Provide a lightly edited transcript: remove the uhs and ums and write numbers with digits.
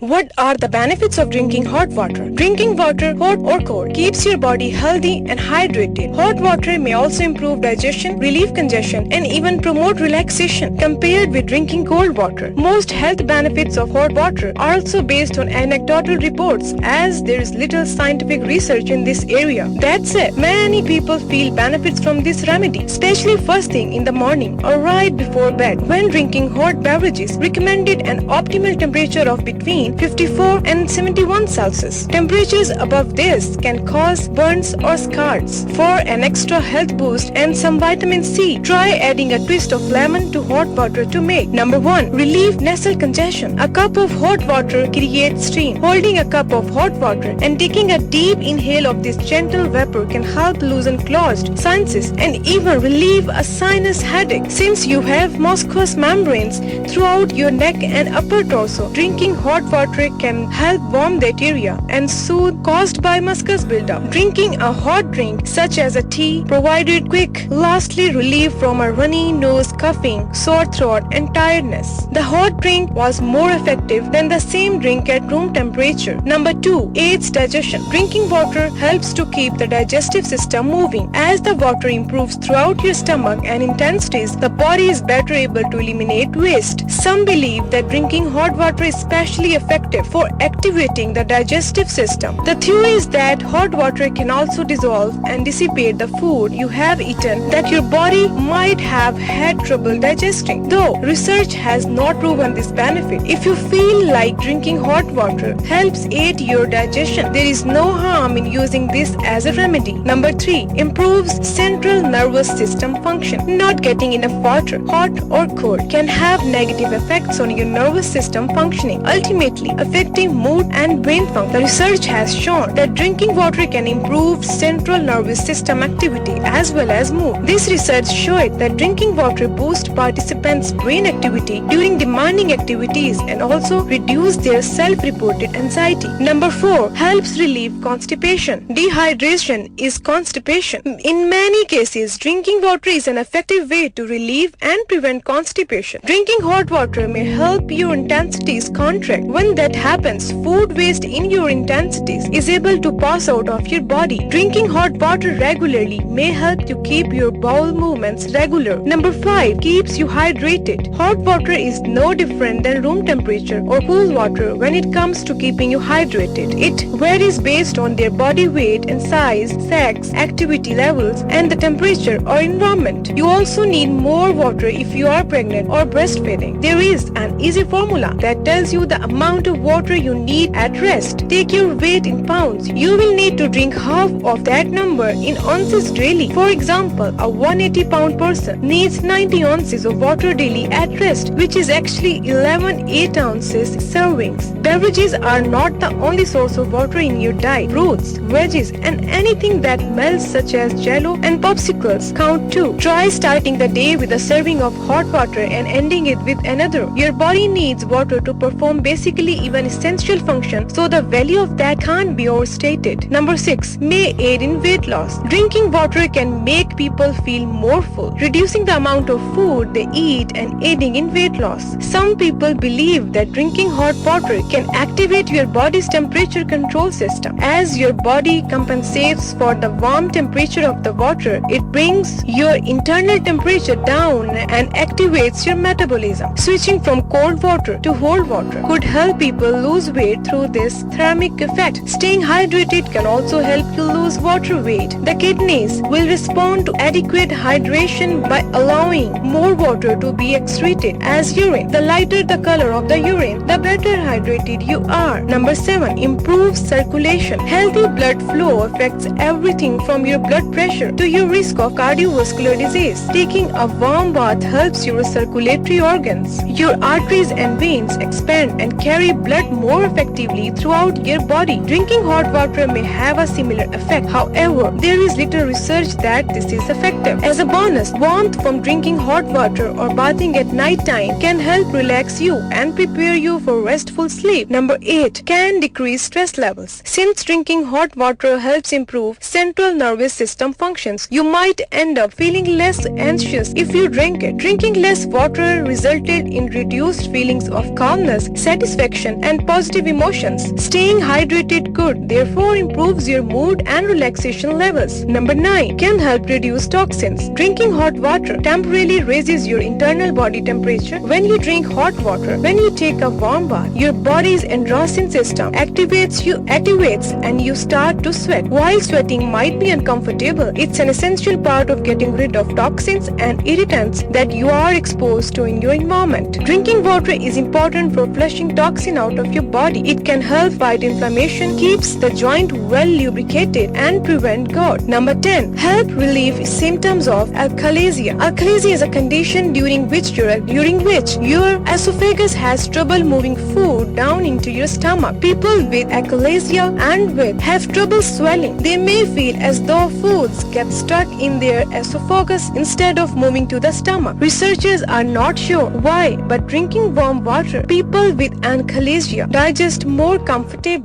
What are the benefits of drinking hot water? Drinking water, hot or cold, keeps your body healthy and hydrated. Hot water may also improve digestion, relieve congestion, and even promote relaxation compared with drinking cold water. Most health benefits of hot water are also based on anecdotal reports, as there is little scientific research in this area. That said, many people feel benefits from this remedy, especially first thing in the morning or right before bed. When drinking hot beverages, recommended an optimal temperature of between 54 and 71 Celsius. Temperatures above this can cause burns or scars. For an extra health boost and some vitamin C, try adding a twist of lemon to hot water to make. Number 1. Relieve nasal congestion. A cup of hot water creates steam. Holding a cup of hot water and taking a deep inhale of this gentle vapor can help loosen closed sinuses and even relieve a sinus headache. Since you have mucous membranes throughout your neck and upper torso, drinking hot water can help warm that area and soothe caused by mucus buildup. Drinking a hot drink such as a tea provided quick, lasting relief from a runny nose, coughing, sore throat and tiredness. The hot drink was more effective than the same drink at room temperature. Number 2. Aids digestion. Drinking water helps to keep the digestive system moving. As the water improves throughout your stomach and intestines, the body is better able to eliminate waste. Some believe that drinking hot water is especially effective for activating the digestive system. The theory is that hot water can also dissolve and dissipate the food you have eaten that your body might have had trouble digesting. Though research has not proven this benefit, if you feel like drinking hot water helps aid your digestion, there is no harm in using this as a remedy. Number 3. Improves central nervous system function. Not getting enough water, hot or cold, can have negative effects on your nervous system functioning, ultimately affecting mood and brain function. The research has shown that drinking water can improve central nervous system activity as well as mood. This research showed that drinking water boosts participants' brain activity during demanding activities and also reduce their self-reported anxiety. Number 4. Helps relieve constipation. Dehydration is constipation. In many cases, drinking water is an effective way to relieve and prevent constipation. Drinking hot water may help your intestines contract. When that happens, food waste in your intestines is able to pass out of your body. Drinking hot water regularly may help to keep your bowel movements regular. Number 5. Keeps you hydrated. Hot water is no different than room temperature or cool water when it comes to keeping you hydrated. It varies based on their body weight and size, sex, activity levels, and the temperature or environment. You also need more water if you are pregnant or breastfeeding. There is an easy formula that tells you the amount of water you need at rest. Take your weight in pounds. You will need to drink half of that number in ounces daily. For example, a 180-pound person needs 90 ounces of water daily at rest, which is actually 11 8-ounces servings. Beverages are not the only source of water in your diet. Fruits, veggies, and anything that melts such as jello and popsicles count too. Try starting the day with a serving of hot water and ending it with another. Your body needs water to perform basically even essential functions, so the value of that can't be overstated. Number 6. May aid in weight loss. Drinking water can make people feel more full, reducing the amount of food they eat and aiding in weight loss. Some people believe that drinking hot water can activate your body's temperature control system. As your body compensates for the warm temperature of the water, it brings your internal temperature down and activates your metabolism. Switching from cold water to hot water could help people lose weight through this thermic effect. Staying hydrated can also help you lose water weight. The kidneys will respond to adequate hydration by allowing more water to be excreted as urine. The lighter the color of the urine, the better hydrated you are. Number 7. Improves circulation. Healthy blood flow affects everything from your blood pressure to your risk of cardiovascular disease. Taking a warm bath helps your circulatory organs. Your arteries and veins expand and carry blood more effectively throughout your body. Drinking hot water may have a similar effect. However, there is little research that this is effective. As a bonus, warmth from drinking hot water or bathing at night time can help relax you and prepare you for restful sleep. Number 8. Can decrease stress levels. Since drinking hot water helps improve central nervous system functions, you might end up feeling less anxious if you drink it. Drinking less water resulted in reduced feelings of calmness, satisfaction, protection and positive emotions. Staying hydrated could therefore improves your mood and relaxation levels. Number 9. Can help reduce toxins. Drinking hot water temporarily raises your internal body temperature. When you drink hot water, when you take a warm bath, your body's androgen system activates and you start to sweat. While sweating might be uncomfortable, it's an essential part of getting rid of toxins and irritants that you are exposed to in your environment. Drinking water is important for flushing toxin out of your body. It can help fight inflammation, keeps the joint well lubricated and prevent gout. Number 10. Help relieve symptoms of alkalasia. Alkalasia is a condition during which your esophagus has trouble moving food down into your stomach. People with alkalasia have trouble swelling. They may feel as though foods get stuck in their esophagus instead of moving to the stomach. Researchers are not sure why, but drinking warm water, people with alkalasia digest more comfortably.